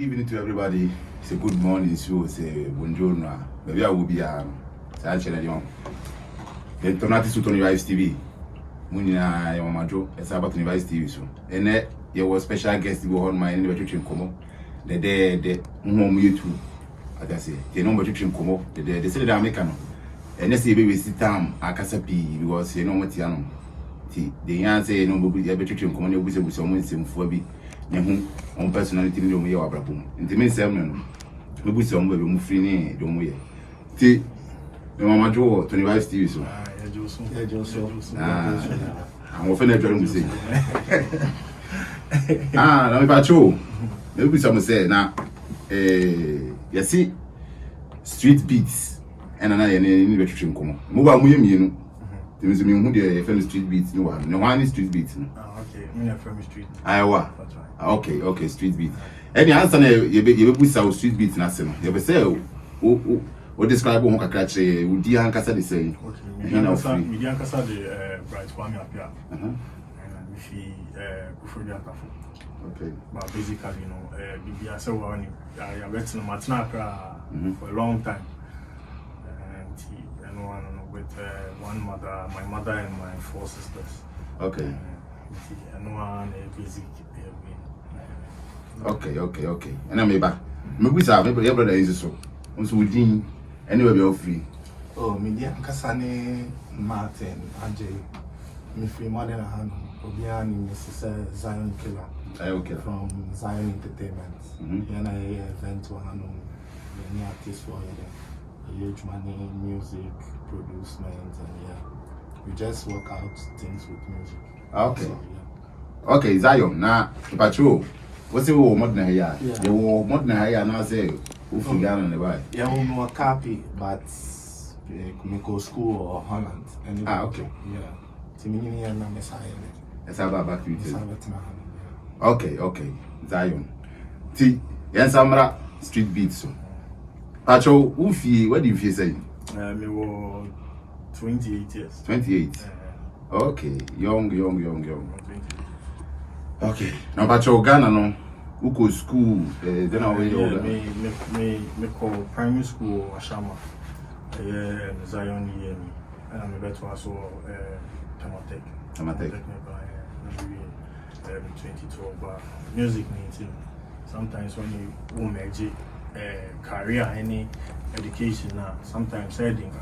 Good evening to everybody. It's a good morning, so say buongiorno. Maybe I will be actually young. The Tonati to Tony Vice TV. Munina Yamajo, it's about Tony Vice TV. So, and there was special guest go on my invitation come. The day YouTube. As I say, the number to come. The say that American. And let's say we sit down at Casapi because you know what you know. The answer no be able to come on with someone sim for be. On personality no me abrabum. Nti me sem no. Me bu sem be mu free ni do mu ye. Ti me mama jo 25 TV so. Yeah, Joso. I'm offended at what say. Na me ba cho. Me bu sem say na you see street beats and na ye ni be twetwe nkomo. Mo ba mu ye mienu. Ti me me hu de famous street beats no one. No one street beats no. Okay. Me famous street. Aiwa. Okay, street beat. Any answer na you put our street beat na se no. You be say o describe who kakra kire o di ankasa de say. Okay. Me di ankasa de Bright Kwame Apia. And we fi Kufodi Akafo. Okay. But basically, you know, Bibia say one I went to Matna Accra for a long time. And one with one mother, my mother and my 4 sisters. Okay. And one basic. Okay. And I me we say your brother is so. So we din anywhere be free. Oh, media Kasane Martin Ajay. Me free more than a hand. Obiani Mrs. Zion Killer. Okay. From Zion Entertainment. And I event to an many artists for a huge money, music, producement, and yeah. We just work out things with music. Okay. So, yeah. Okay, Zion. Now, Patrol. What's the modern here? Yeah. The modern here now say who figure on the way. Yeah, we know a copy, but we go school or Holland. Anyway, Okay. Yeah. Timini and Messiah. Let's have back to you. Yeah. Okay. Zion. T. Yes, Samra street beats. So. Patrol, what do you feel saying? Me was 28 years. 28. Okay, young. 28. Okay. Now, Patrol Ghana no. Who go school? Then I will. Me call primary school Ashama. Zion year me. And I'm better also Tamatek. Tamatek. 2012. But music means sometimes when you make career, any education, sometimes heading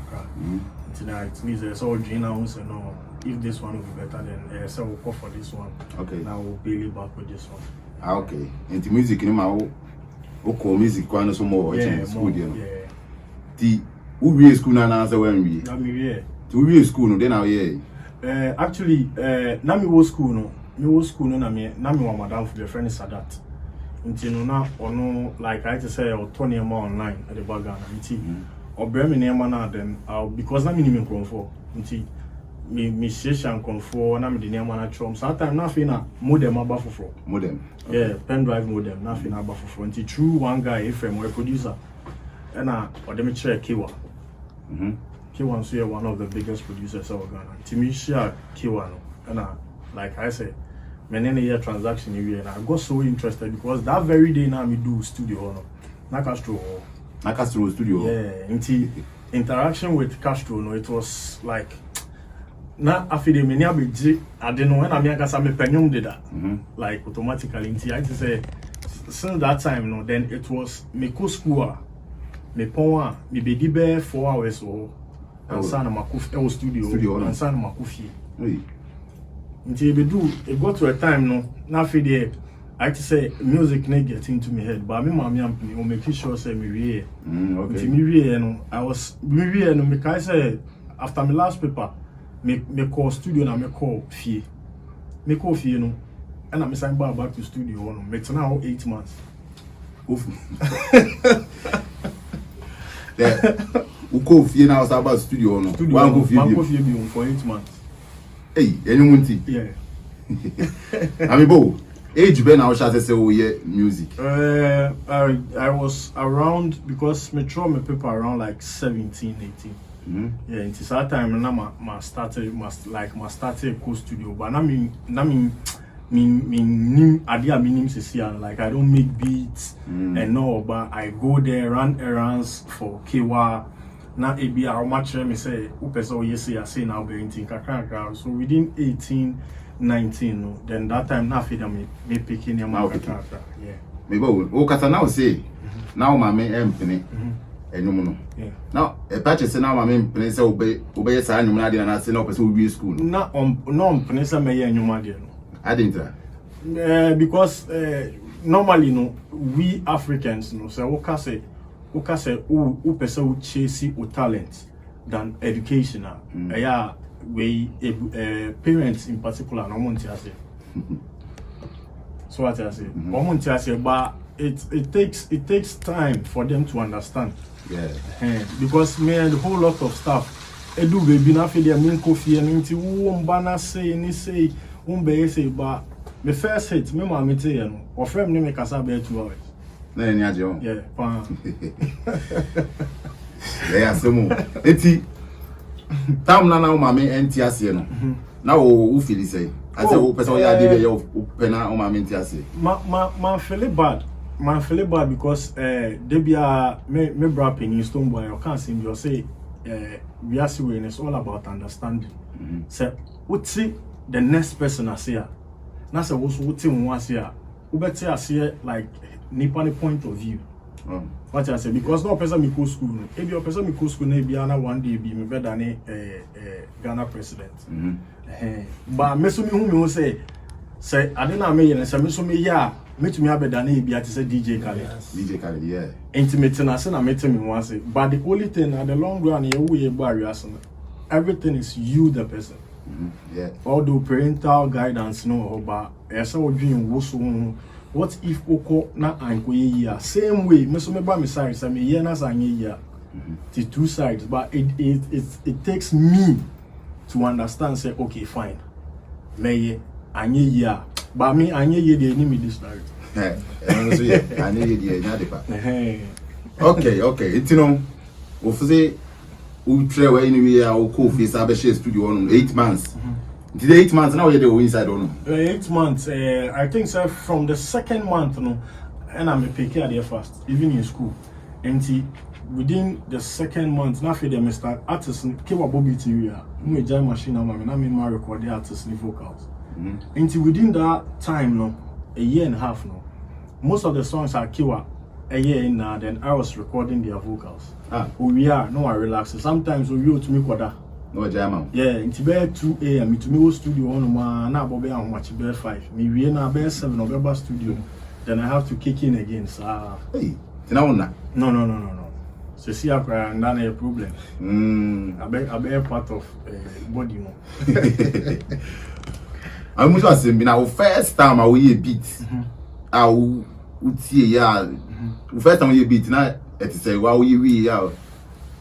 tonight it means there's all dream now. So no, if this one will be better, then so we'll go for this one. Okay. Now we'll pay back with this one. Okay. Into music, you know, call music, quite so more. Yeah, school, yeah. The who we school now answer when we. Yeah. To we school no, then now yeah. Actually, Nami was school no. Me was school no Nami wa madam for your friend Sadat. Until no ono like I just say or Tony online at the bagan until or bremi name na then because na me ni for until me session control na me the name na chom sometimes na fe na modem aba foforo Modem. okay. Yeah, pen drive modem na fe na aba foforo until true one guy FM or producer and or dem check Kiwa Kiwa so one of the biggest producers of Ghana Timi share Kiwa no and like I say many year transaction here, and I got so interested because that very day now me do studio no na Castro studio. Yeah, into interaction with Castro no it was like na afide me nya beji ade no when I me akasa me penyum did that like automatically into I just say since that time no then it was me go school me pon me be be 4 hours or and sana makufi studio and sana makufi. Until it got to a time no now for the I to say music not get into my head but me mommy am making sure say me real Okay. me real no I was me real no me kai say after my last paper me call studio na me call fee no and I sign back to studio no me now 8 months Who call fee now about studio no one go fee for 8 months. Hey, anyone tea? Yeah. I mean, bo, age ben I shall say oh yeah, music. I was around because me throw my paper around like 17, 18. Yeah, it's that time now my started cool studio, but I mean nim idea minim sisia, like I don't make beats and no, but I go there, run errands for Kiwa. Now it be how much me say upeso yes I say now be in kakra. So within 18, 19, no, then that time now feed me picking your mouth. Yeah. Maybe o kata now say now my main empene enyum no. Yeah. Now a patch say now my main empene say obey say enyum na dey na say now person we school. Na no empene say me enyum ade no. I didn't. Because normally no we Africans no say who person who chase o talent than educational. Yeah, we parents in particular no want to say. So what I say, but it takes time for them to understand. Yeah. Because man, a whole lot of stuff. Edu baby na fe dia min kofi and nti wo mba na say ni say be say but me first hit me ma me tell you no or frame ni me kasa be 2 hours. Na ni aje on. Yeah, pa. Yeah, asemo. Eti tam na ma me enti ase no. Na wo feel say I say o person ya dey you pena o ma me enti ase. Ma feel bad. Man feel bad because they be me bra penny stone boy or can't sing you say we are seeing it's all about understanding. So what see the next person I see na say what thing one see we better see like nipa point of view. What I say because no person me go school if your person me go school na be na one day be me better than Ghana president. But me so me who me say I didn't me yen say me so me ya me to me abeda na be at say DJ Khaled. DJ Khaled, yeah. Intimate na say na me tell me one say but the only thing at the long run you we barrier everything is you the person. Yeah. Although parental guidance no but esa wo dream wo so what if oko na anko ye same way me so me ba me side say me ye na say ye the two sides but it takes me to understand say okay fine me anye ye but me anye ye dey me this story so yeah anye ye na dey pa okay it's no we say we try we anyway our co face abeshe studio on 8 months. Did 8 months now you dey inside on 8 months I think sir from the second month no and I'm a picky at there first even in school and within the second month now for them start artists came up Bobby TV me jam machine na me record the artists ni vocals until within that time no a year and a half no most of the songs are Kiwa a year in now then I was recording their vocals we are no I relax sometimes we will to me kwada no jam yeah until be 2 a.m. to me studio on na bobe how much be 5 me we na be 7 November studio then I have to kick in again so hey tina wona no so see akra and na a problem I be part of body no I must say be na first time I we beat utie ya first time we beat na it say wa we ya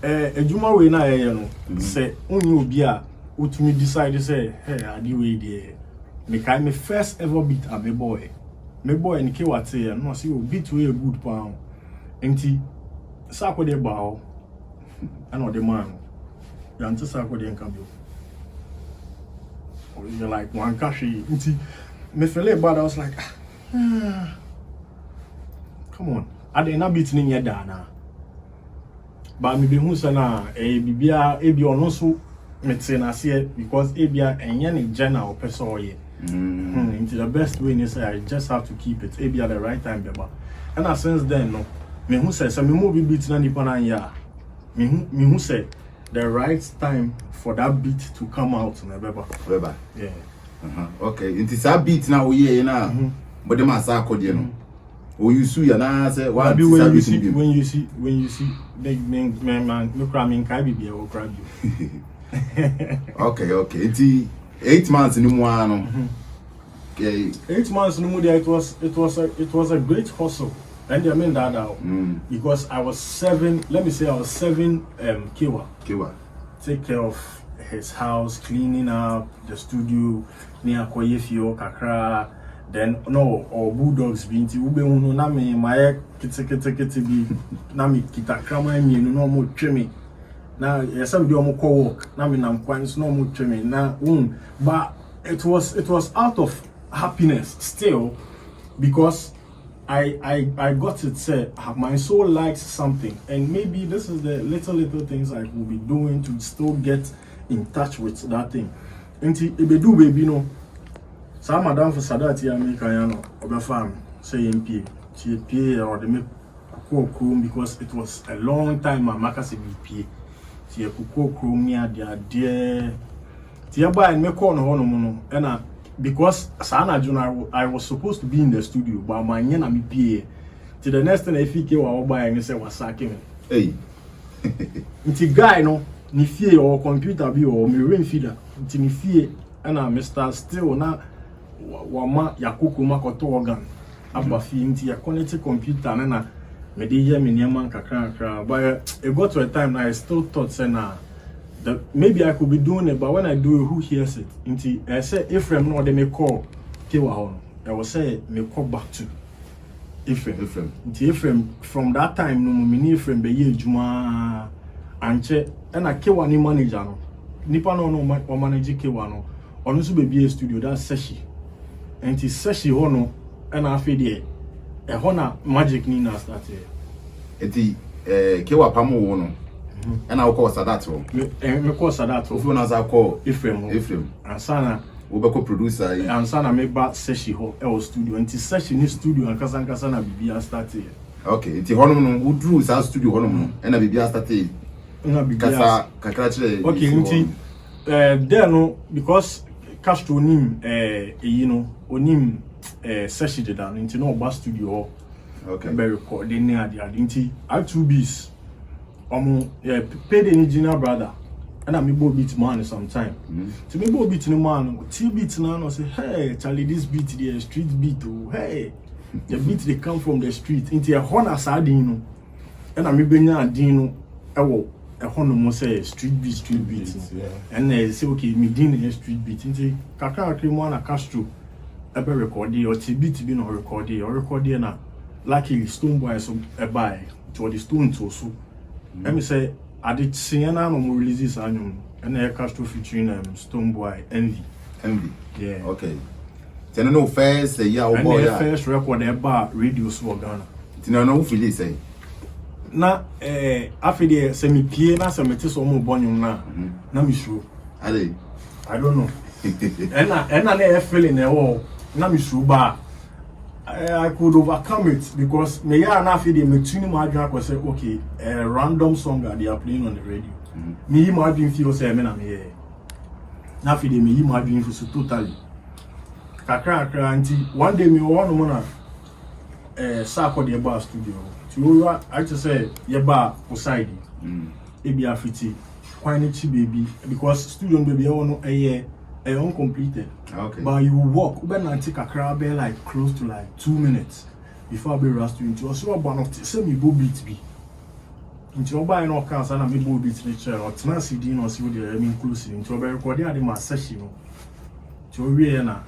ejuma we na ye no say only obi a utumi decide say hey adi we dey me kai me first ever beat a me boy nke wate ya no say o beat we good pa enti sako de ba o and the man ya nti sako de nka bi o you like one kashi enti me feel bad I was like come on I dey na beat ni da na but me be hu say na bibia ebi ono so mete na se because ebia enye ne general person oye into the best way is I just have to keep it ebia at the right time beba and since then no me hu say me mo be beat na nipa na ya me hu say the right time for that beat to come out na beba yeah okay into that beat na we here na but dem asa akode no o you see na say what when you see they man no cramming kai bibia o crab you okay it's 8 months in no okay 8 months no it was a great hustle and I mean that out because I was 7 Kiwa take care of his house, cleaning up the studio near Koyefio kakra. Then no or bulldogs binti ube unu na me my kete bi na me kita krama mi no mo twemi na yesa bi omo call work na me nam kwan so no mo twemi na but it was out of happiness still, because I got it said my soul likes something, and maybe this is the little things I will be doing to still get in touch with that thing. Nti ebedu baby no. Sa madam for Sadati America no obefam say MP. She pay or the make chrome because it was a long time Maka say BP. She chrome near there. Tia buy and make call no no and because Sana June I was supposed to be in the studio, but my nyana me pay. Till the next thing I fike wa buy and say was sacking. Hey. Nti guy no ni fie or computer bi or me rain feeder. Nti ni fie and Mr. Still na wama yakuku makoto organ. Aba fie nti ya connect computer na me dey hear me niam kakra. But it got to a time I still thought say na maybe I could be doing it, but when I do it, who hears it? Until I say Ephraim, no, they may call Kewa. I will say me call back to Ephraim. Until Ephraim, from that time, no, me Ephraim be ye Juma Anche, and I Kewa ni manager no. Nipa no or manager Kewa no. On also be a studio that's Seshi. And it Seshi hono, and I feel there. A hona magic Nina started. Eti Kewa Pamo wono. And I'll call Sadato. Me call Sadato. If you know, I call Ephraim. And Sana, Ubeko producer. And Sana make back Seshi ho El studio. And this session in studio and Kasana Bibia started. Okay, it's Honum who drew our studio Honum and a Bibia started. Kasa Kakrache. Okay, there no, because Castro nim you know, onim Seshi did that into no bar studio. Okay. Be recording near the identity. I 2Bs. Paid the engineer brother, and I me bo beat man sometime. To me bo beat no man, T beat now say, hey Charlie, this beat the street beat oh, hey, the beat they come from the street into a Honda Sardino, and I me benya Dino, a Honda mo say street beat, Yeah. and they say okay, me din the street beat into Kaka Krimana Castro, ever record or T beat be no record na luckily Stone Boy so a buy to the Stone so. Let me say, I did Sienna no more releases annual and a Castro featuring Stone Boy Envy. Yeah. Okay. Tell no first a year old boy. First record a bar radio for Ghana. Tell no Philly say. Na after the semi play na some metis or more bonum na me sure. I don't know. And I feeling a wall na me sure bar. I could overcome it because me ya na fi dey me tune my dream I say okay a random song that they are playing on the radio. Me my dream feel say me na me here. Na fi dey me my dream so totally. Kakra anti one day me one mo na Sako the bar studio. To I just say ye bar outside. E be afiti quite baby because studio baby I want no uncompleted. Okay. But you walk, when I take a crowd be like close to like 2 minutes before I be rushed into. So one of the same go beat be. Into buy no cars and I me go beat the chair or tna CD no see what they are inclusive. Into be recording at the session. To we na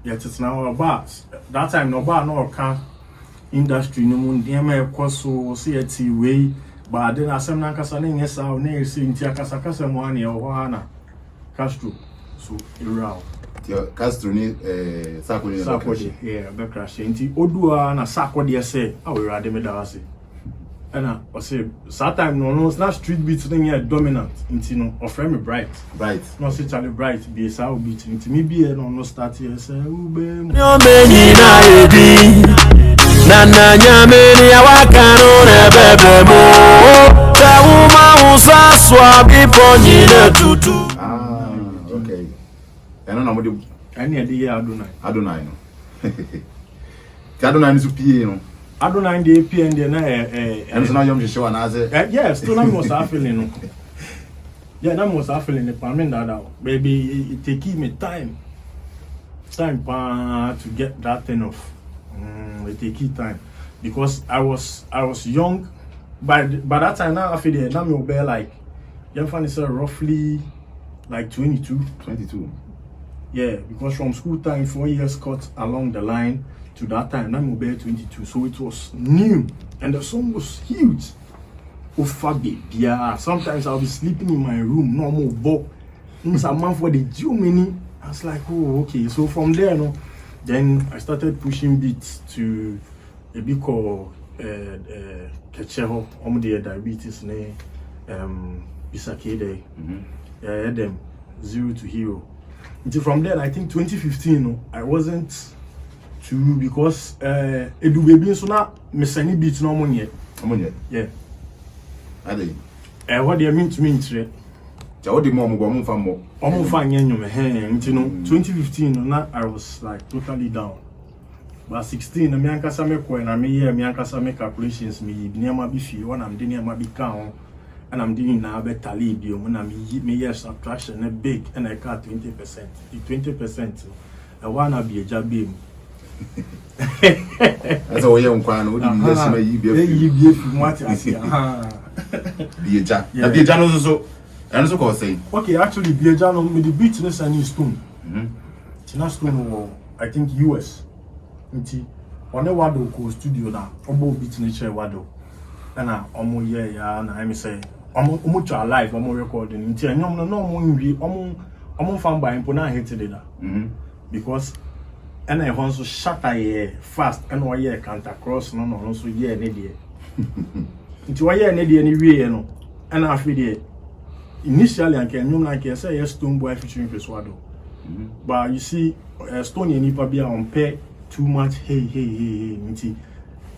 yet it's now about that time no bar no car industry no mun dey me so see it way but then asem na kasa na nyesa na esi nti akasa kasa mo ani e ho ana Castro, so around. Castro ni Sako yeah, be crash. Nti odua na Sako dey say, "Ah we rade me da say." And I say, "That time no na street beat thing here dominant." Nti no offer me bright. No say Charlie bright be say beat. Nti me be no start here say, "Ube." Nana nyameni awakano nebebe mo. Tawuma usa swabi ponyine tutu. Okay. And no more. Any idea Adonai no. Adonai is PA no. Adonai dey PA and na and so now you show an answer. Yes, still I'm most feeling no. Yeah, that most feeling the permit that baby it take me time to get that thing off. It take time because I was young by that time now I feel there now me be like you find say roughly like 22. Yeah, because from school time 4 years cut along the line to that time now me be 22, so it was new and the song was huge. Yeah, sometimes I'll be sleeping in my room, no more book. A man for the Germany I was like, oh, okay. So from there, no, then I started pushing beats to a bit called Kecheho, the diabetes, Bisake Day. I had them 0 to hero. Until from then, I think 2015, no, I wasn't too because Edu baby so now me send beats no money. Yeah. Ade. What do you mean to me today? What the mom go from more? Almost fine, you know, 2015, no, I was like totally down. But 16, me ankasa me ko na me year me ankasa me calculations me near be fee when I'm doing my big count and I'm doing now better lead you when I'm me year subtraction a big and I cut 20%. The 20% I wanna be a job beam. That's all you can do. Yes, me you be what I see. Be a job. Be a job also. And so called saying. Okay, actually be a job with the beat this and stone. Tina Stone I think US. Nti one wado ko studio na obo beat nature wado na omo ye ya na I say omo to live omo recording nti enyom no omo nwi omo fan by impo na hit da because and I want to shatter ye fast and why ye can't cross no so ye ne de nti why ye ne de ni wie no and after there initially I can enyom like say yes Stone Boy featuring Peswado but you see Stone ye nipa bia on pair too much hey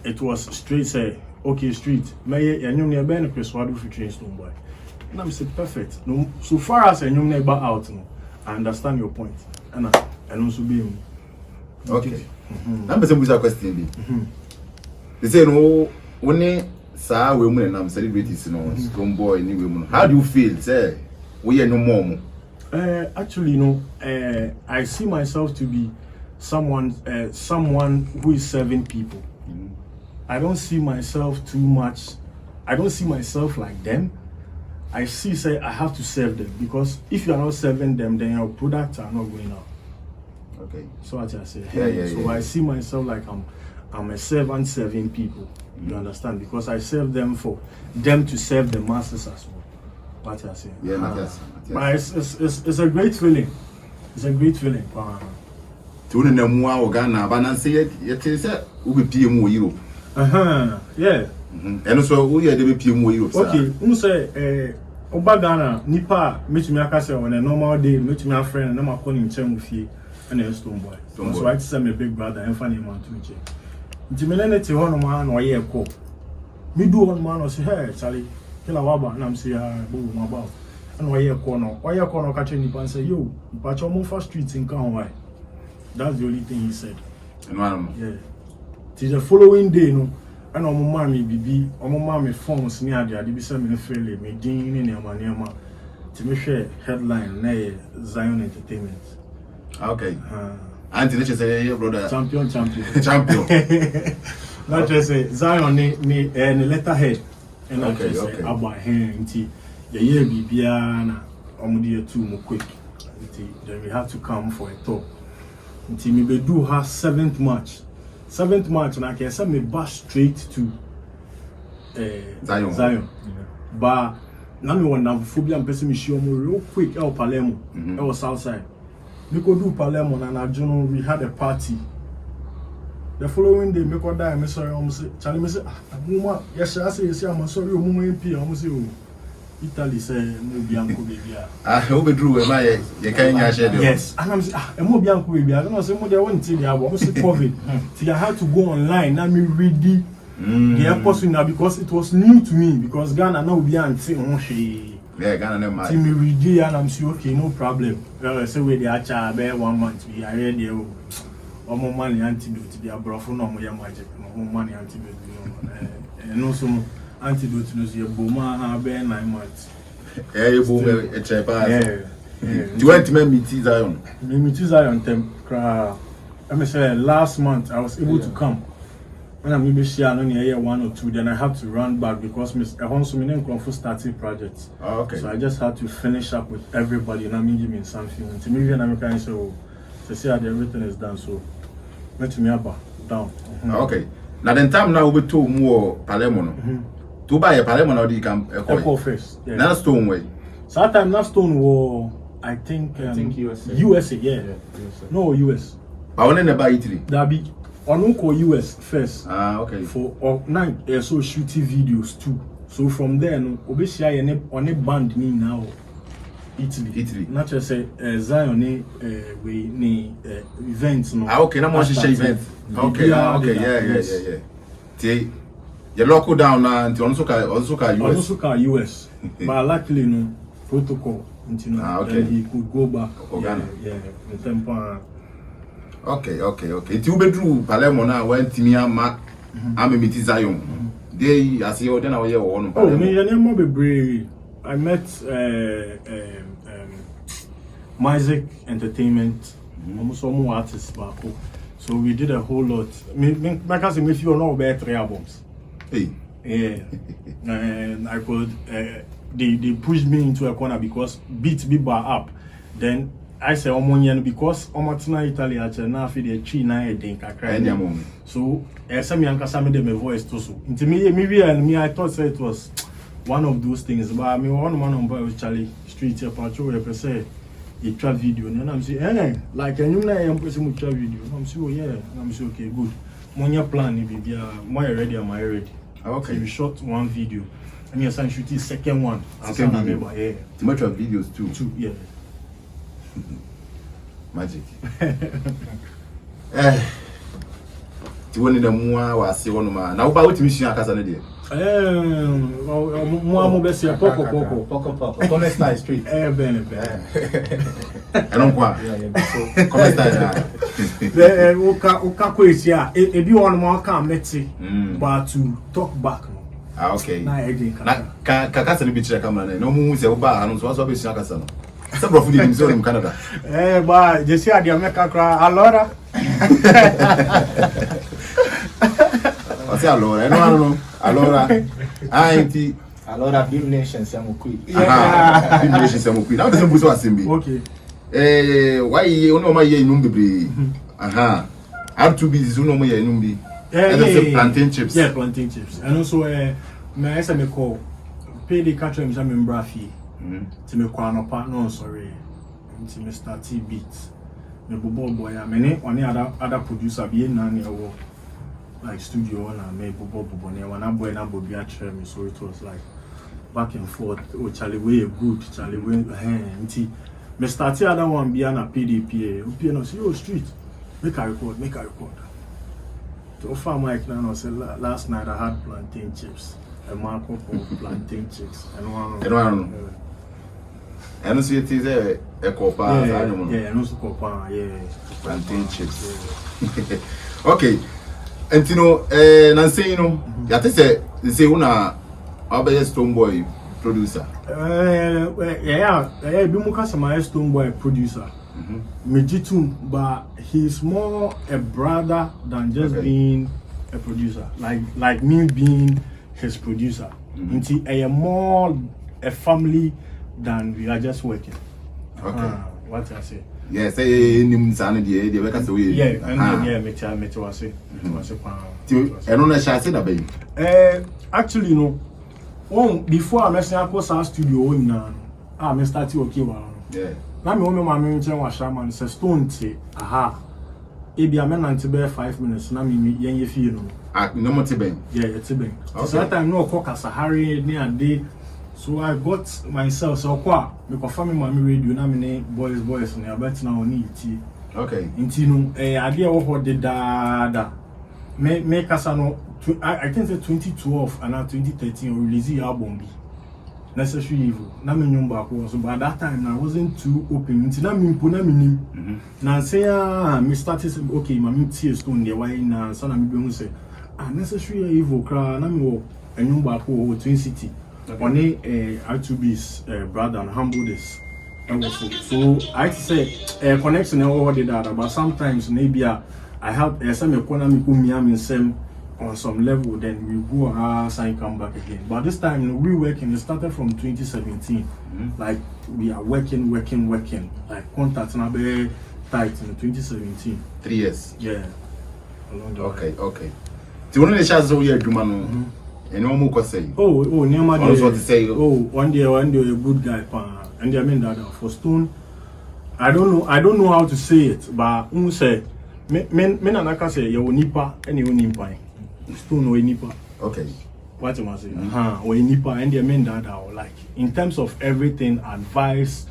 it was straight say okay street may enyum ne be no Peswado featuring Stone Boy and I'm say perfect no so far as enyum ne ba out no I understand your point and also be okay I'm say buza question bi they say no when sa we mu na celebrities no Stone Boy ni we mu how do you feel say we no more actually no I see myself to be someone who is serving people. I don't see myself too much. I don't see myself like them. I say I have to serve them because if you are not serving them, then your products are not going out. Okay. So what I say. So I see myself like I'm a servant serving people. You understand? Because I serve them for them to serve the masses as well. What I say. Yeah, Matthias. But it's a great feeling. It's a great feeling. To na mu a Ghana ba na say ye te say wo be pie mu Europe. Yeah. And so wo ye de be pie mu Europe. Okay, say oba Ghana nipa metumi aka say on a normal day metumi a friend na makọ ni nche mu fie na Stone Boy. So I say my big brother and funny man to nche. Nti me na te ho no ma na oye ekọ. Me do ho no ma no say hey Charlie, kila waba na am say bo mo about. And oye ekọ no ka che nipa say yo, nipa cho mo for streets in kan why. That's the only thing he said. Yeah. Till the following day, no, and on my mommy bibi, on my mommy phones near the Adibisa me fairly, me ding in your manema to me share headline, nay, Zion Entertainment. Okay. Auntie, let's say, your brother. Champion. Not just say Zion, me, and letterhead. And I just say, about him, the year Bibiana, Omudia too, more quick. Then we have to come for a talk. Until me do her 7th match and I can send me back straight to Zion. But now me want to phobia and person me show me real quick El Palermo. I was outside. Me go do Palermo and I journal we had a party. The following day me go die me sorry almost say Charlie me say woman yes I say I'm sorry woman MP almost say Italy say no bianco baby. Who be drew am I you can share yes and I'm say mo bianco baby I don't know say mo dey want to dey abo say COVID so I had to go online na me read the airport now because it was new to me because Ghana now be anti she yeah Ghana na my me read it and I'm say okay no problem well say we dey acha be 1 month we are here there omo money antidote dey abrofo no mo ya magic no money antidote no so antidote no say boma ha be 9 months you boma e chepa you went to meet Zion them I me say last month I was able to come when I'm maybe share no near 1 or 2 then I have to run back because I want so many for starting projects. Okay. So I just had to finish up with everybody and I'm giving something to me and American so to see that everything is done so let me up down. Okay. Now then time now we to more Palermo no. To buy a Palermo now you can Echo first. Yeah. Now Stone way. So that time that Stone was I think USA. USA, yeah. USA. No, US. But when never Italy. That be on US first. Ah, okay. For night, so shooting videos too. So from there, no, obviously I on a band ni now. Italy. Not just say Zion we ni events no. Ah, okay. Now more share events. Okay. Yeah. Tie, you lock down and also ka US. But luckily no protocol. Ah, okay. And he could go back. Yeah. In tempo. Okay. It's you bedroom Palermo now when Timia Mac I'm a meeting Zion. They as you then I one. Oh, me your name be brave. I met Music Entertainment, almost some more artists back. So we did a whole lot. Me I say me feel no about 3 albums. Hey. Yeah. And I could they pushed me into a corner because beat be bar up. Then I say Omonian because Omatina Italy actually now for the tree na den kakra. So some young kasame de my voice too so. Into me I thought say it was one of those things, but I mean one man on boy with Charlie Street here patrol per se a trap video and I'm saying like and you know I am person trap video. I'm saying oh yeah, I'm saying okay good. Monya plan if be my ready am I ready. Okay. So we shot one video. And yes, I'm shooting second one. Second video. Yeah. Too much of videos too. Yeah. Magic. You want the more was one man. Now about what mission akasa na there. Mo besi poco. Come style street. Ben. Eno kwa. Yeah. Come style. Oka kwesi a e bi one mo ka meti but to talk back no. Ah okay. Na again ka kasa ni bi chira camera na. No mu se wo ba anu so be mission akasa no. Some profit in Zone Canada. But just see the America cry Alora. I say Alora. No. Alora. Auntie. Alora Big Nation Samukui. Yeah. Big Nation Samukui. Now the buso asembi. Okay. Why you no ma ye num bebre. Aha. Have to be no ma ye num bi. Yeah. Plantain chips. Yeah, plantain chips. And also my SMS call pay the catch me some brafi. To me no partner sorry. To me start beat. Me boy I mean on other producer be na near like studio and me bobo ne one boy na bobi a me so it was like back and forth. Oh Charlie way good Charlie way nti me start other one be na PDPA. Opi no say oh street make I record. To offer Mike now say last night I had plantain chips. A markup of plantain chips and one. And so it is a copa. Yeah, and also copa. Yeah, plantain chips. Okay. And you know, Nancy, you know, that is a say una Abaya Stone Boy producer. Yeah, Bimuka Samaya Stone Boy producer. Mejitum, but he's more a brother than just being a producer. Like me being his producer. Until I am more a family than we are just working. Okay. What I say? Yes, say nim sanity, the workers away. Yeah, me was say. And on a chassis that baby. Actually, no. Before I mess up our studio now, I started okay. Yeah. Now me my mention was shaman says stone say, aha. Ebi amen until 5 minutes. Now me yen feel no. No more tibing. Yeah, it's a bang. So that time no cock as a hurry near day. So I got myself so qua because family mommy radio na me boys and I bet now need tea. Okay. Inti no idea what the da make us no I think say 2012 and 2013 release the album be Necessary Evil. Na me nyumba ko so by that time I wasn't too open. Inti na me mpo na me nim. Na say me started okay mama tea stone there why na so na me be say Necessary Evil cra na me wo enyumba ko Twin City. On R2B's brother and humble this. So I say connection over the data, but sometimes maybe I help some economic on some level, then we go and come back again. But this time we working. It started from 2017. Like we are working. Like contacts now be tight in 2017. 3 years. Yeah. Okay. Do you want to share so here, Jumano? And no more say. Oh, near my what to say. Oh, one day a good guy, and I mean that for Stone I don't know how to say it, but say me na ka say you nipa and you nimpa. Still no nipa. Okay. What am I saying? We nipa and the men that are like in terms of everything, advice.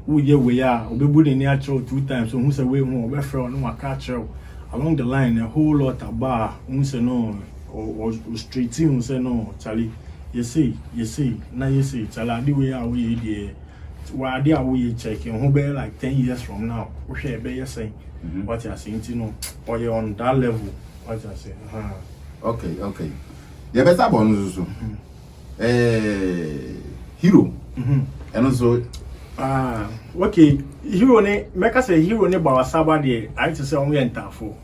We are we near 2 times. So who say we more friend no catch along the line a whole lot about who say no or straight who say no Charlie. You see, now you see, Charlie, the way we the why they are we checking who be like 10 years from now. We share be saying what you are saying, you know, or you're on that level. What you are saying. Okay. The better bonus also. Hero. And also okay. Hero ne make us say hero ne Bawasaba there. I to say we enter for.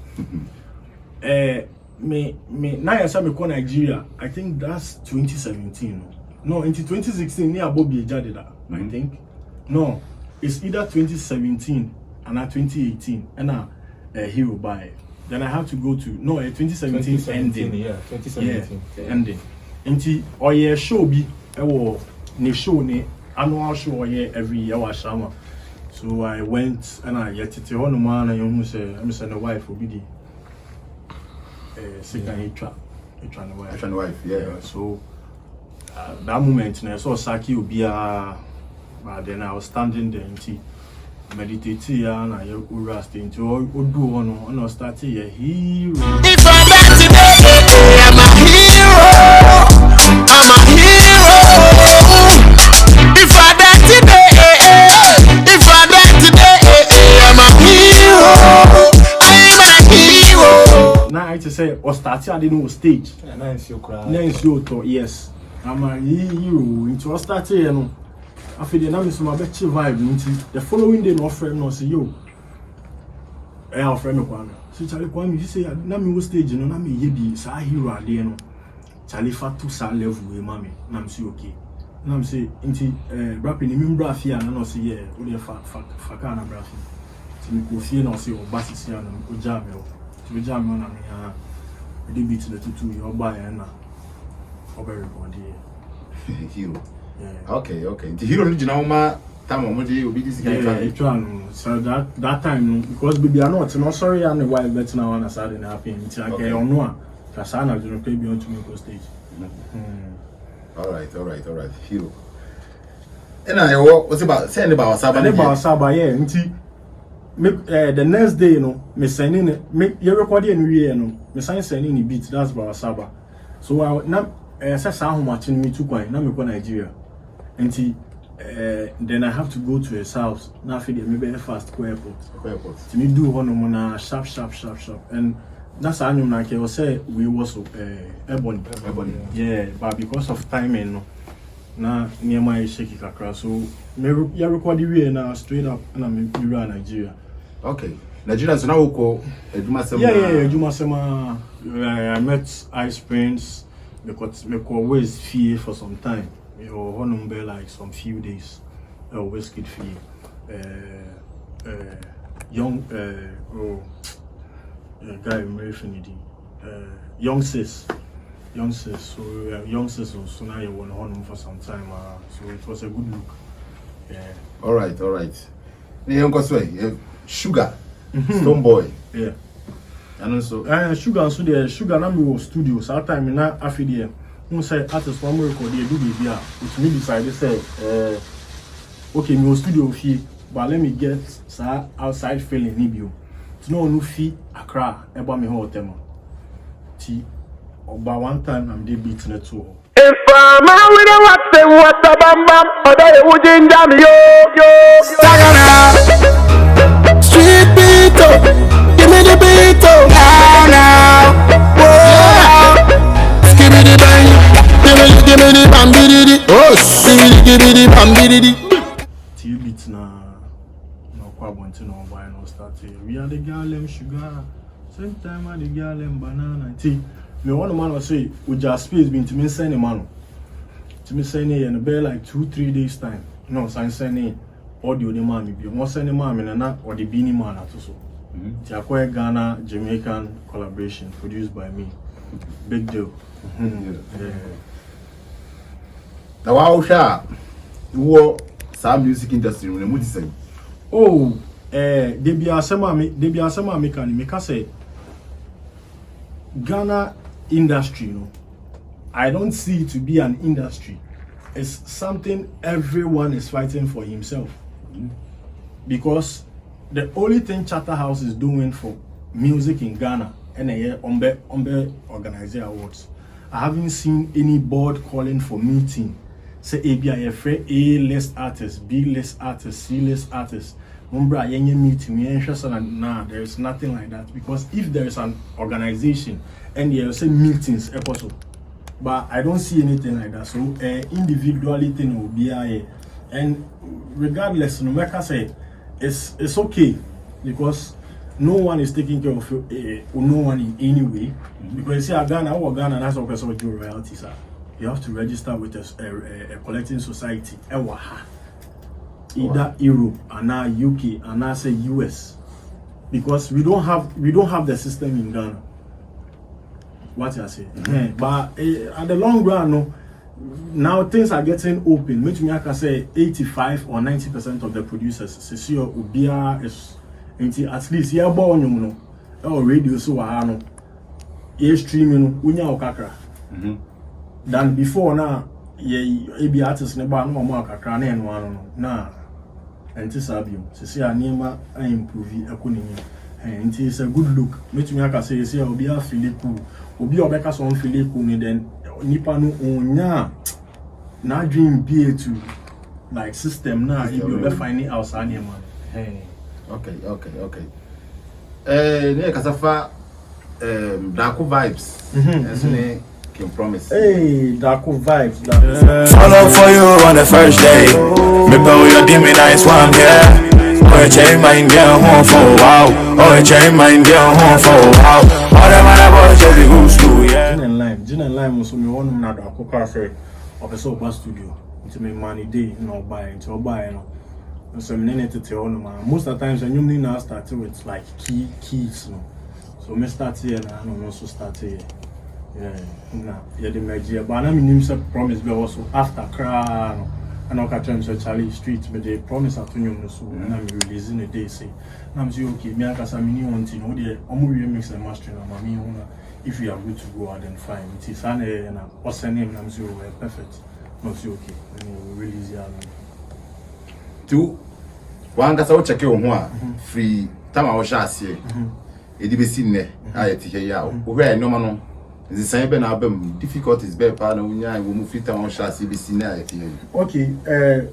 Me now I say me call Nigeria. I think that's 2017. No, into 2016 near Bobby Jadeda. I think. No, it's either 2017 and 2018 and hero by. Then I have to go to 2017 ending. Yeah, 2017. Yeah, ending. Into or yeah show be ne show ne annual show every year was summer. So I went and I yet it on man and you say I'm saying the wife will be the second wife, yeah. So that moment I saw Saki Ubia, but then I was standing there and meditating and I rest into all do on or starting a hero. If I'm back today, I'm a hero. I'm a hero. If I'm back today, I'm a hero. I'm a hero. Now I just say or starting I didn't know stage. Nice you cry. Nice you to yes. I'm a hero. Into starting you know. After the name is my best vibe. The following day, no friend no say yo. Our friend me Kwame. So Charlie Kwame, you say na me stage no na me ye bi sa hero ade no. Charlie fatu sa level we mami. Na me say okay. Na me say inti rap ni me brafia na no say yeah. O dey fa na brafia. Ti me ko fie na say o basisi na o jam o. Ti o jam na me ha. We dey beat the tutu your buy na. Over body. Hero. Yeah. Okay. The hero ni jina uma time omoje obi this guy try. So that time because baby I know it's not sorry I'm the wife but now on Saturday na happy it's like on no kasa na you play beyond to me go stage. All right. Hero. And I what's about saying about Saba? Yeah, nti the next day me sending me you record and we me sending the beat that's about Saba. So I na say how much me too kwai na me go Nigeria. Nti then I have to go to his house. Now I feel maybe fast go airport. To me do one na sharp. And that's how you like I say we was Ebony. Yeah, but because of timing na near my shaky kakra. So me ya record the na straight up and I'm in Nigeria. Okay. Nigeria so now go Ejuma Sema. Yeah, Ejuma Sema. I met Ice Prince because me always fear for some time. Or honum be like some few days. Always get fee. Young guy very funny. Young sis. So young sis so now you want honum for some time. So it was a good look. Yeah. All right. The young way. Sugar. Stone Boy. Yeah. And also Sugar na me was studio. So that time na afidie. Who said artist one more record do baby which me decided say okay me studio fee but let me get outside feeling nibio to know no fee Accra eba me hotel mo ti about one time I'm dey beat na too if I'm out with a what the bam bam oda you ginger me yo Sagana street beat give me the beat now give me the bambididi. Oh, give me the bambididi. Till beat na kwa bonti no buy no start. We are the girl sugar. Same time I the girl banana. Till me one man was say we just space been to me send a man. To me send it and be like 2-3 days time. No, send audio the man be. Mo send the man na or the Beanie Man at so. Ti akwa Ghana Jamaican collaboration produced by me. Big deal. Yeah. Now, wow, sha, you some music industry when you say, oh, they be asema me can make say Ghana industry, you know, I don't see it to be an industry. It's something everyone is fighting for himself. Because the only thing Charterhouse is doing for music in Ghana and a year Ombe Organizer Awards, I haven't seen any board calling for meeting. Say A-list artists, B-list artists, C-list artists. Umbra yenye meeting, we interested in nah, there is nothing like that. Because if there is an organization and you say meetings, but I don't see anything like that. So individuality thing will be here. And regardless, no matter say it's okay because no one is taking care of no one in any way. Because you see, Ghana, that's what person do royalties are. You have to register with a collecting society. Either Europe and now UK and now say US, because we don't have the system in Ghana. What you say? But at the long run, no. Now things are getting open. Which means I can say 85 or 90% of the producers, Cecile Ubia is at least here born, you know, or radio so no, streaming unya okakra. Than before now, AB artists never no more kakra na no na. And this abio, Cecile Nima I improve economy. And it is a good look. Which means I can say Cecile Ubia Philippe, Ubi Obeka son Philippe, then nipa no onya na dream be to like system now you be finding outside man. Okay. Ne kasafa Darko vibes. Eso ne can promise. Hey, Darko vibes. Follow for you on the first day. Me bow your dimmy nice one, yeah. Oh, change mind girl home for a while. Oh, change mind girl home for a while. All the man about just be good school, yeah. Gin and lime so me want na Darko car say opeso ba studio. Into me money day no buy into buy no. So me need to tell no man. Most of the times when you need now start with like keys no. So me start here na no also start here. Yeah, the magic. But I mean, promise be also after cry no. And I catch say Charlie Street, but they promise at you no so. And I'm releasing a day say. I'm say okay, me I can me want to know the omu mix and mastering na me una. If you are good to go out, then fine. It is an what's the name? I'm say perfect. No say okay. Then we release it. Tu one kasa wo check your ho free time I was here. Edi be sin ne ayeti here ya. Wo hwe no ma no. The same be na abem difficulties be pa na unya wo mu free time I was here be sin ne ayeti here. Okay,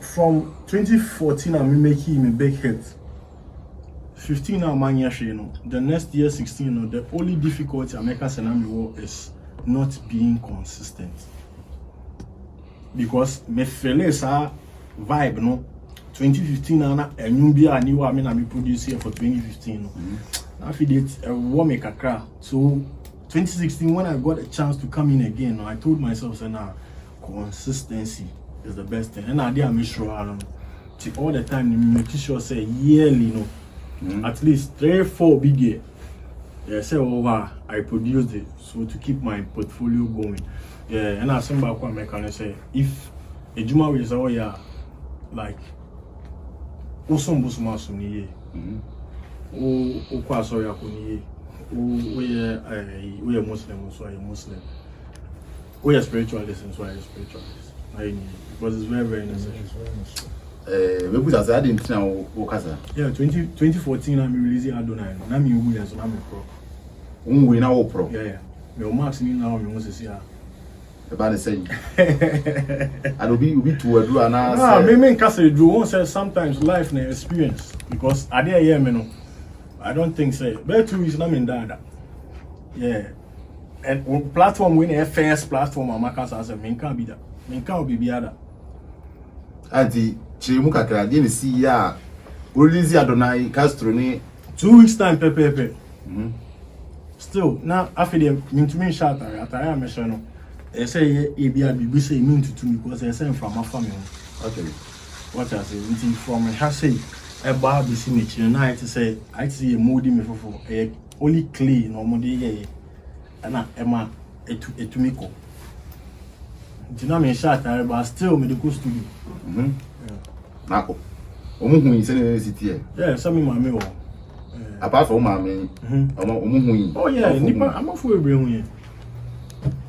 from 2014 I'm making me big hit. 15 now man year, you know. The next year 16, you know, the only difficulty America Senami is not being consistent. Because me feel sa vibe no 2015 na enyumbia ni wa me na me produce here for 2015 no. Na fit it wo me kakra. So 2016 when I got a chance to come in again, no, I told myself say na consistency is the best thing. And I dey make sure all the time make sure say yearly no. At least 3-4 big year. Yeah, say over I produced it so to keep my portfolio going. Yeah, and I send back what I can say if a Juma is all yeah like Osum Busmasum ye. O Kwasoya Kuni, we are Muslim, so I am Muslim. We are spiritualists, so I am spiritualist. Because it's very, very necessary. We put as I didn't know Okasa. Yeah, 2014 I'm releasing Adonai. I'm in Williams, I'm a pro. We now pro. Yeah. Your marks me now, you must see. About the same. And we be to a do an answer. Ah, me Castle do one says sometimes life na experience. Because I dare hear me no. I don't think so. But 2 weeks not in that. Yeah. And platform when a first platform Amakas as a main can't be that. Main can't be other. Adi Chimuka Kradin see ya. Release Adonai Castro ni 2 weeks time pepe. Still now after them mean to me shot at I am no. They say ABI say mean to me because they say from my family. Okay. What I say, until from I say a bar be signature and I say I see a moody me for only clay no more day and Emma to me ko. Do you know me shot but still me the go studio. Nako. Omuhu send university here. Yeah, some mama o. Apart from mama, omuhu. Oh yeah, nipa I'm for every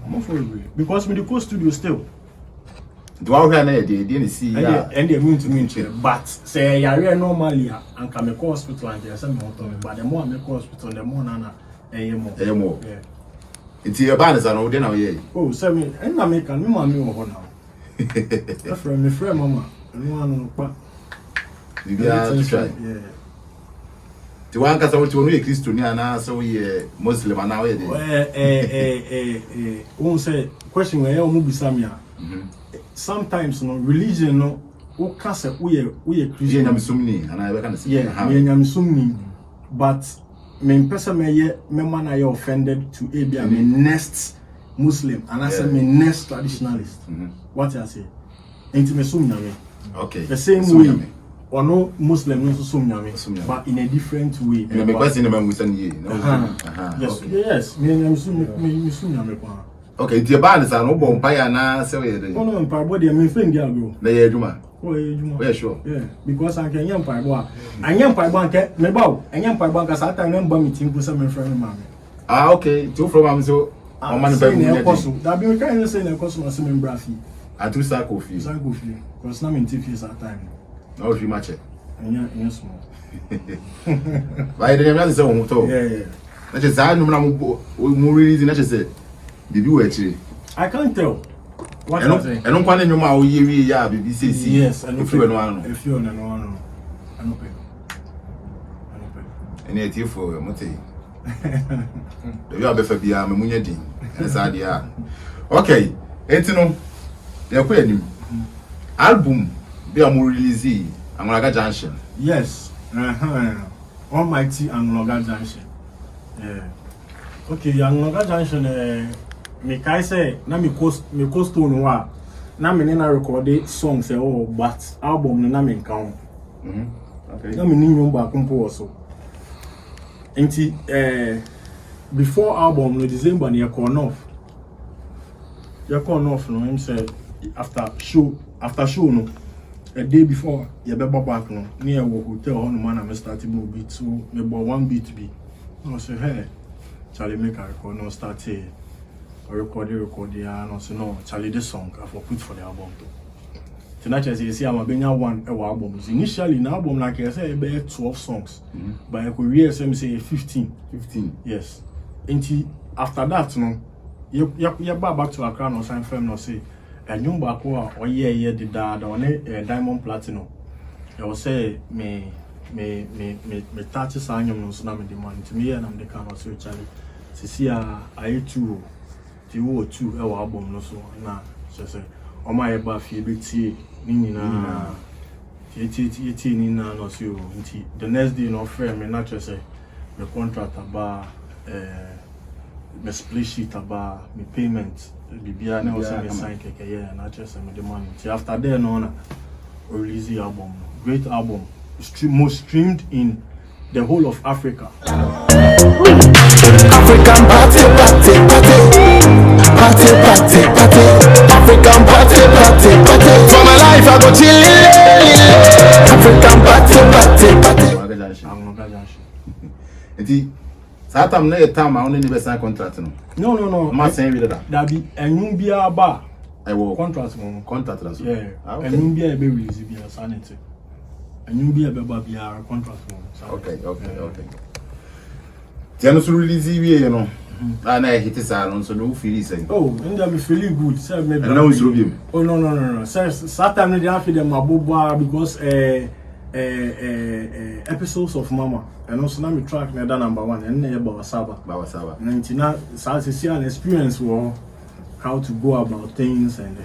I'm for every because me the co studio still. Do I hear na dey see ya. And they mean to me but say yare normally and come to hospital and they say me but the more I make hospital the more na more. Yeah. It's your band is an old now, yeah. Oh, say me, and I make a new man now. From my friend, mama, and one, you are try. Yeah. To one case, I want to know a Christian, and so we Muslim, and now, won't say, question where you move Samia. Sometimes, no religion, no, who can't say we are Christian, I'm assuming, and I can say, yeah, I'm assuming, but. Me person me man I offended to be a next Muslim and I said me next traditionalist. What I say? Ain't me sumnyame. Okay. The same way. Or no Muslim no sumnyame, but in a different way. Me question na me say ye. Yes, yes. Me sumnyame kwa. Okay, it's your band is an obo empire na say we dey. Oh no, empire body me friend dia go. Na ye adwuma. Oh, you yeah, sure. Yeah, because I can yam paibo. I yam paibo nke me bawo. I yam paibo ka sa time number meeting ko say me friend mama. Ah, okay. Two from am so on man be me. That be kind say na koso na say me bra fi. Atu sa ko fi. Sa ko fi. Because na me TV sa time. No fi match. Anya small. Why dey me say o to? Yeah. Na je za no na mo release na je say bibi wo akire. I can't tell. What I say? I don't want any more we ya BBC. Yes, I know. If you know. If you know, I know. Any idea for Mote? You are better be a munyadi. Okay, etino. They quit him. Album be a more release. Angolaga Junction. Yes. Almighty Angolaga Junction. Yeah. Okay, Angolaga Junction. Me kai say na me cost no wa na me na record songs but album na me nka okay na me ni nyom ba kompo so enti before album no December na call off no him say after show no a day before you be back no near wo hotel on man na me start mo beat so me bo one beat be no say hey Charlie make a record no start here record and also no Charlie this song I for put for the album too. Tonight as you see I'm a one album. Initially the album like I say be 12 songs. But I could real say 15. Yes. Until after that no you back to Accra no sign firm no say and you back or yeah the dad on Diamond Platinum. I will say me touch sign no so na me demand to me and I'm the kind of say Charlie. See I too the 2 album no so na say o my ba fi be tie ni nyina tie ni na no so nti the next day no frame me na say me contract about me split sheet about me payment bibia na o say me sign keke yeah na say me the money after there no na release the album great album most streamed in the whole of Africa. African party. African party. For my life I go chill. African party. Enti satam na etam a only be sign contract no. No. Ma sign with that. That be enun bia ba. I will contract that so. Yeah. Enun bia be release bia sanity. Enun bia be ba bia contract. Okay. Tiano so release we you know. And I hit this on so no feel say. Oh, and me feeling good. Say maybe. And now is Rubium. Oh no. Say Saturday they have them aboba because episodes of Mama. And also now me track na number 1 and na Bawasaba. And now see an experience for how to go about things and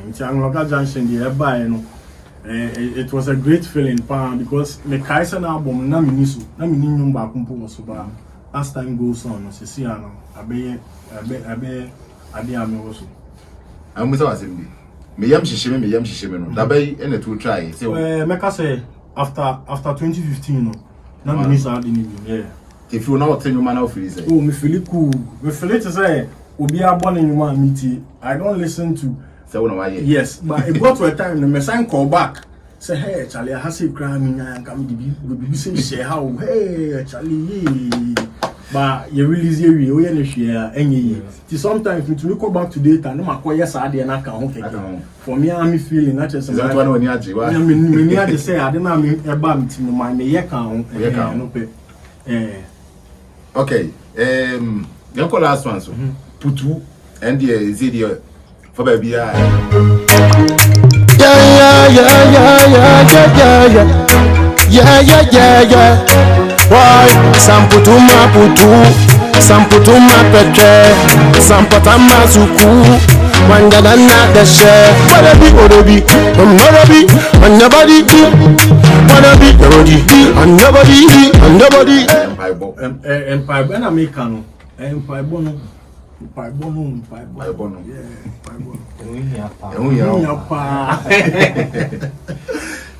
it's Angloga Junction the buy you know. It was a great feeling because me Kaisen album na me nisu na me nyum ba kumpo so ba. As time goes on, you see, abe ame also. I'm with us. Me yam shishime no. Dabai ene to try. Say, make say after 2015 no. Na me nisa adi ni yeah. If you now tell you man how feel say. Oh, me feel cool. Me feel it to say obi abon ni man meet. I don't listen to. Say one why. Yes, but it got to a time me sign call back. say hey Charlie I say cry me and come be say share how hey Charlie but you release you we no share any sometimes me go back to data no makoye saade na ka ho keke for me I'm feeling not just that one when you aje why me aje say ade na me eba mtimi my me ye ka ho no pe okay you call last one so putu and the is it for baby yeah. Why? Samputuma putu, samputuma peche, sampatama zuku, wangadana deshe. Wanna be, Empire na make no. Empire bono. Empire bono.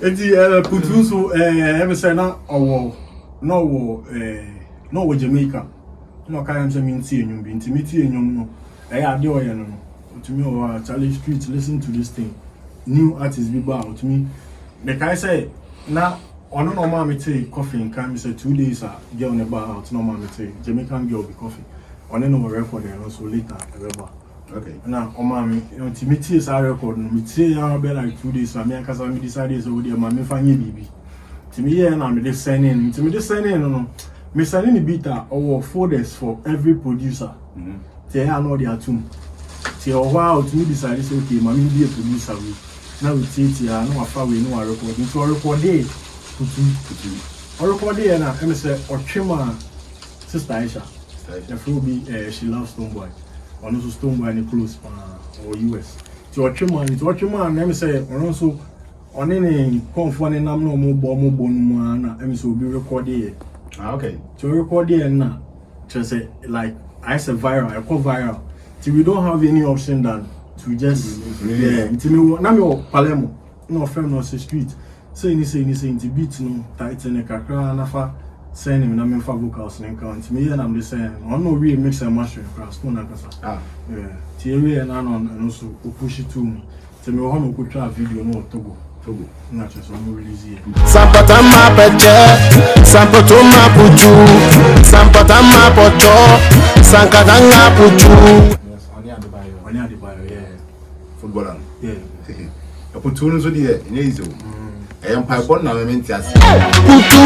Eti putu so ever say na owo no Jamaica. No can say me tie enyum bi intimate enyum no. Ade oye no. To me o Charlie Street listen to this thing. New artist bi ba to me. The guy say na ono no ma me take coffee in can say 2 days girl ne bar out no ma me take Jamaican girl be coffee. Ono no record and so later ever. okay Now o ma me intimate is a record no me tie ya be like 2 days me akasa me decide so we ma me fanye bibi. Timi here na me dey send in no me send in beat or folders for every producer. Tie ya no dey atum. Tie o wa to me decide say okay ma me be a producer we. Now we take ya no afa we no record. Into record dey putu. Record dey na me say Otwema sister Aisha. The be she loves Stonebwoy. Ono so Stonebwoy ni close or US. To Otwema na me say ono so one ne confo ne nam no mo bo no na em so be record here. Okay. To record here na just say like I say viral, I call viral. Till we don't have any option than to just until me na me Palermo no friend no street. Say ni into beat no tighten e kakra na fa send him na me fa vocals na count me and I'm just saying on no we mix and master cross no na kasa. Yeah. Till we na no so push it to me. Till me ho no ko twa video no Togo. Not just one release here. Sampatama peche, sampatuma putu, sampatama pocho, sankadanga putu. Yes, Oni Adebayo, yeah. Footballer. Yeah. Putu no so dey easy. Empire born na me ntia se. Putu.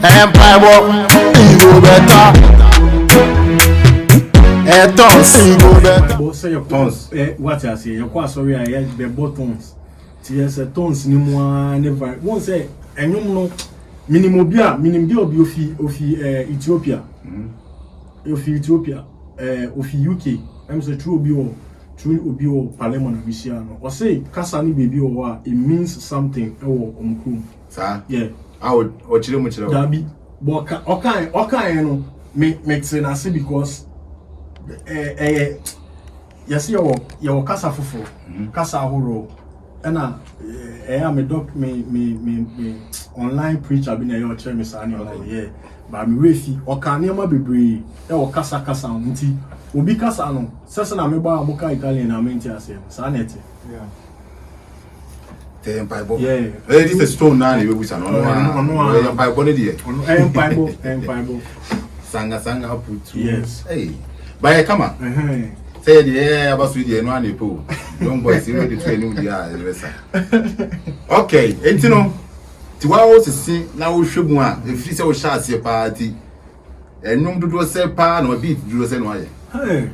Empire born, you better. Tons, But say your tons. What I say, your quite sorry, I had the buttons. Yes, tons ni mo never. One say, and you know, minimum of Ethiopia. Of Ethiopia, of UK. I'm say true bio parliament Visiano. Or say, Kasani baby or it means something. Oh, Sir? Yeah. I would chile much. Dabi. But okay, you know, make sense because. Yes, your casa fufu, casa horo, and me doc me online preacher been a your chair, Miss Annie, yeah, but I'm refi or can you be brave, or casa unti, ubi casa no, Sassan Ameba Moka Italian, I mean, Sanity. Yeah. The Empire Boy. Yeah. This is a stone now, we wish I don't know. Empire Boy, Empire Sanga putu. Yes. Hey. By come on. Say the air about Sweden, no one pool. Young boys, you ready to train the okay, and you know, to our see now should one if you say shall see a party and no do say pan or beat do say no. Hey,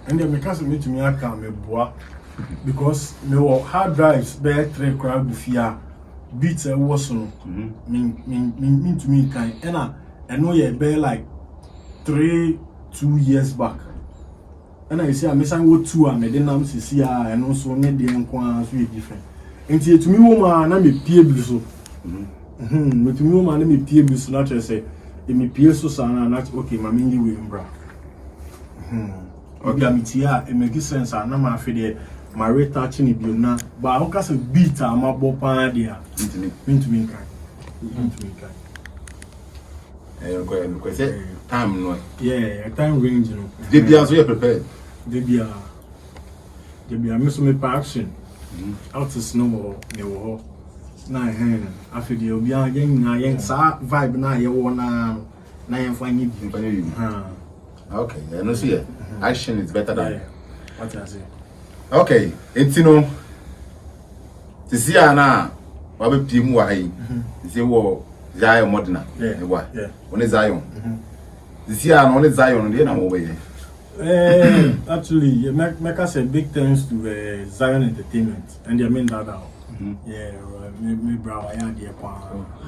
and then because me to me, I can't me boy because no hard drives, bear three crowd before beats a was no mean to me kind and I know you bear like 2 years back. And I say I miss go 2 and then I'm see and also need the enquire so different. And to me woman na me pie bi so. But to me woman na me pie bi so not say e me pie so sana not okay ma me we bra. Okay am tia e make sense na ma fe de ma retouching e bi na but I can beat am abo pan dia. Into me kind. Time no. Yeah, time range no. They be as we prepared. They be a miss me action. artist no more me wo na hen after the obi a yen na yen sa vibe na ye wo na yen fa nyi bi okay no see action is better than what I say okay etino tisi ana wa be pim wa yi tisi wo Zion Modena wa one Zion tisi ana one Zion dey na wo be actually make us a big thanks to Zion Entertainment and their main dad me bra wa ya dey kwa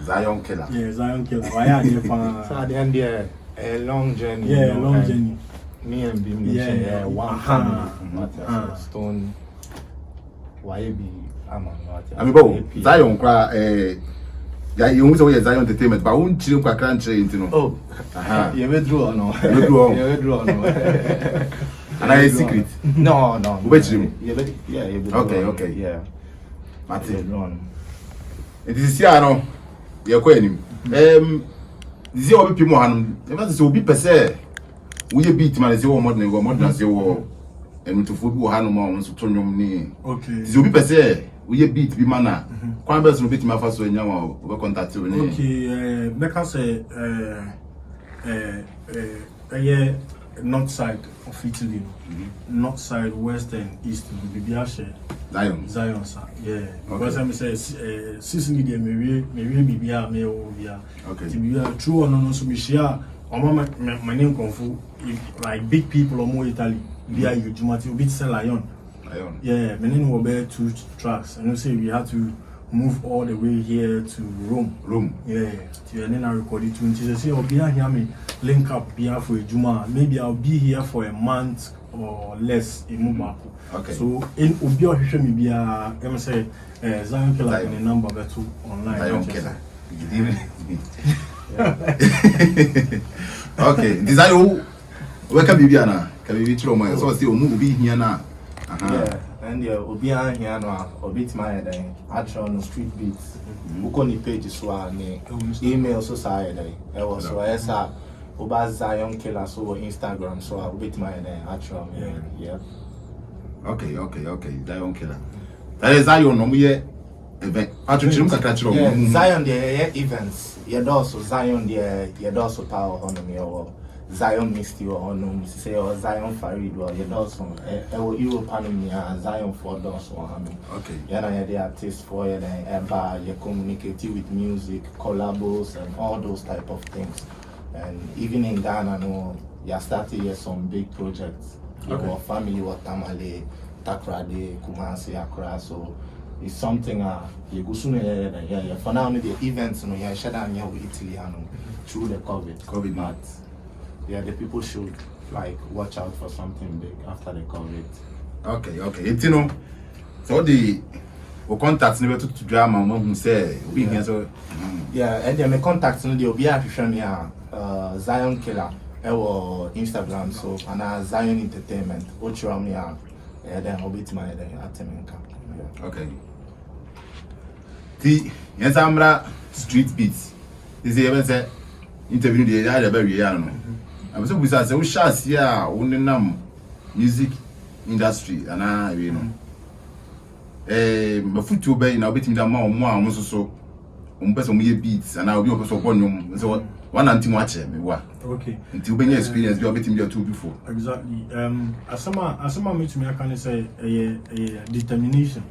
Zion Killer Zion Killer wa ya dey kwa so at the end there a long journey long journey me and Bim one family Stone YB I mean bo Zion kwa ya you say Zion Entertainment but won chire kwa kran chire ntino oh you withdraw or no and I secret no okay yeah Martin it is here no ye kwa enim this is obi pimo hanum e fa say obi pese we beat man say wo modern say wo enutofo bi wo hanum a won so to nwom ni okay this obi pese we beat bi mana kwan be so beat ma fa so nya wo be contact we ni okay make us north side of Italy north side west and east bibia share Zion sir because I say Sicily dey me bibia me o bia okay bibia true no so be share mama name konfu like big people or more Italy bia you jumati obi say Lion yeah me name will bear 2 tracks and you say we had to move all the way here to Rome yeah to and then I recorded 20 say obi hear me link up bia for a juma maybe I'll be here for a month or less in Mubako. Okay. So in obi ohwehwe me bia em say Zion Killer in the number beto online Zion Killer okay design we can be na can be tro mo so say omu obi hia na yeah and yeah obi an hia no obi tma head actual no street beats uko ni page so ni email so say head e was so esa oba Zion Killer so Instagram so obi tma head actual yeah okay Zion Killer that is Zion no ye event atuchirum kakra chiro Zion the events ye do so Zion the ye do so power on me or Zion Misty or no say or Zion Farid or ye do so Europe and Zion for do so okay yeah na the artist for ye eba you communicate with music collabos and all those type of things and even in Ghana no you started here some big projects your family what Tamale Takrade Kumasi Accra so it's something you go soon yeah for now the events no yeah shut down here with Italy through the COVID but yeah the people should like watch out for something big after the COVID okay it's no so the contact never to drama who say we here so yeah and then my contacts no the obi ahwehwe me Zion Killer or Instagram so and Zion Entertainment which me then obit my atemenka okay the yes amra street beats is even say interview the area very ya no am so we say we share here wonenam music industry and you know mafutu be na obetimi da ma omo a omo so person we beats and obi person bonum so one anti ache me wa okay until we experience be obetimi do two before exactly asama me to me can say determination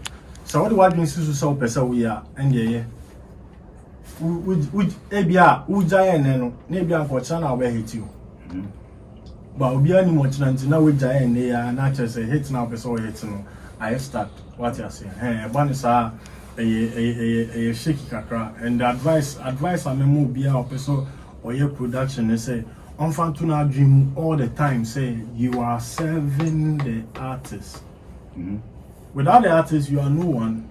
so what do you see so person we are and yeah we ebia ujaye no na ebia ko chana we hit you but obi ani mo chana nti na we jaye ne ya na che say hit na person we hit no I start what you say ban sa shaky kakra and the advice amemo bia o person or your production they say on fan to na dream all the time say you are serving the artist. Without the artist you are no one.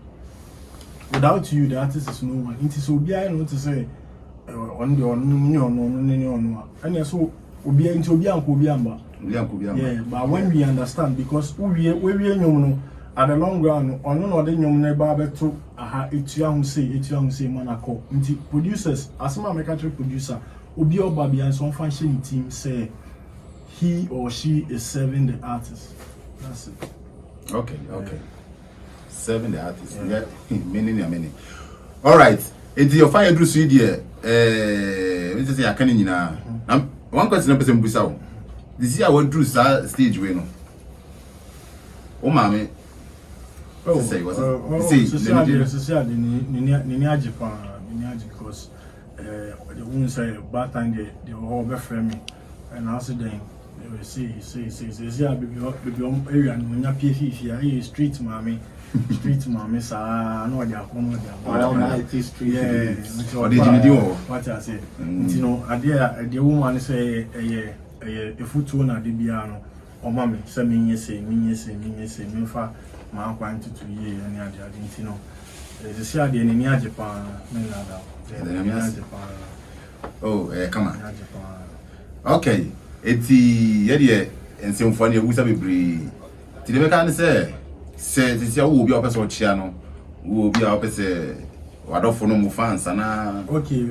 Without you the artist is no one. It is obia no to say on the no and so obia into obia and kobiamba yeah but when we understand because we no at the long run on no the nyom na ba beto aha etua hu say manako nti producers asema mechanical producer obi oba bia so function team say he or she is serving the artist. That's it. Okay. Serving the artist. Yeah. Many. All right. It's your fire through Sweden. Let me say I can't now. One question person busa. This year I went through stage we no. Oh mommy. Oh, say what? Because the woman say bad time they all be friend me and I said them they will say baby area when you pay fee street mommy sa no dia kono dia all night street what I say you know the woman say if you two na de bia no o mama say me fa ma kwan to ye ani ade you know the see ade ni ajepa me na da oh come on okay eti ye de ensefo na egusa bebre ti de meka ne se wo obi a opese o chia no wo obi a opese wadofo no mu fans na okay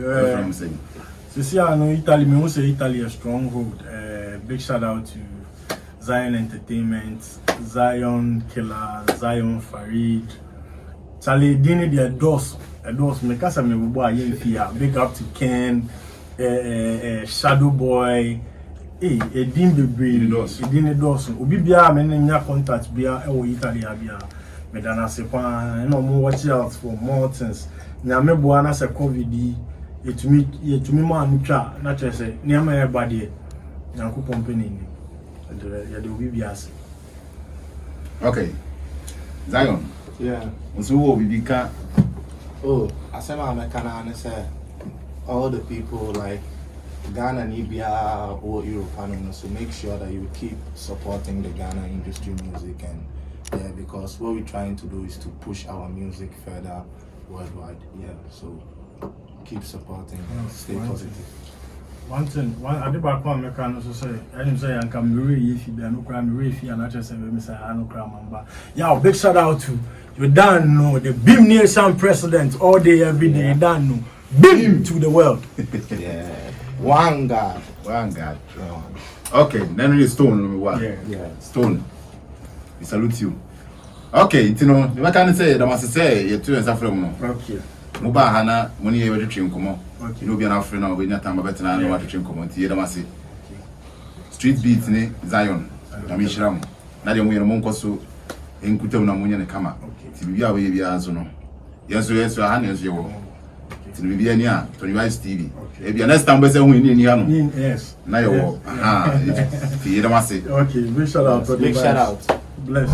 see no Italy me who say Italy a stronghold big shout out to Zion Entertainment, Zion Killer, Zion Farid. Charlie Dini the doors me kasa me bubo aye fia. Big up to Ken, Shadow Boy, Edin Bebre, Edin doors. Obi bia me nya contact bia e wo Italy bia. Me dana se kwa no mo watch out for more things. Nya me bo na se COVID yetumi ma anutwa na chese niam e bade. Nyanko company ni. Okay. Zion. Yeah. So what we become. Oh, I say my mechanic say all the people like Ghana and Libya or Europe, so make sure that you keep supporting the Ghana industry music and yeah, because what we're trying to do is to push our music further worldwide. Yeah, so keep supporting, stay positive. One I did back one mechanic say, I didn't say I can be if you no crime if you and I just say me say I no crime number. Yeah, big shout out to you don't know the Beam Nation president all day every day. You don't know Beam to the world. Yeah, one God. Yeah. Okay, then we Stone number one. Yeah. Stone. We salute you. Okay, you know, the mechanic say that must say you two and Safram. Okay. Muba hana money ever dream come on. Okay. You know, be an African now, when you're talking about better than what dream come on. Tiye damasi. Street beats ne Zion. Namishram. Na de muye no monko so enkutem na munye ne kama. Ti bibia we bia azo no. Yeso ha ne yeso wo. Ti bibia ni a Tony TV. E bia next time be say hu ni ha no. Yes. Na yo wo. Aha. Tiye damasi. Okay, big shout out. Big shout out. Bless.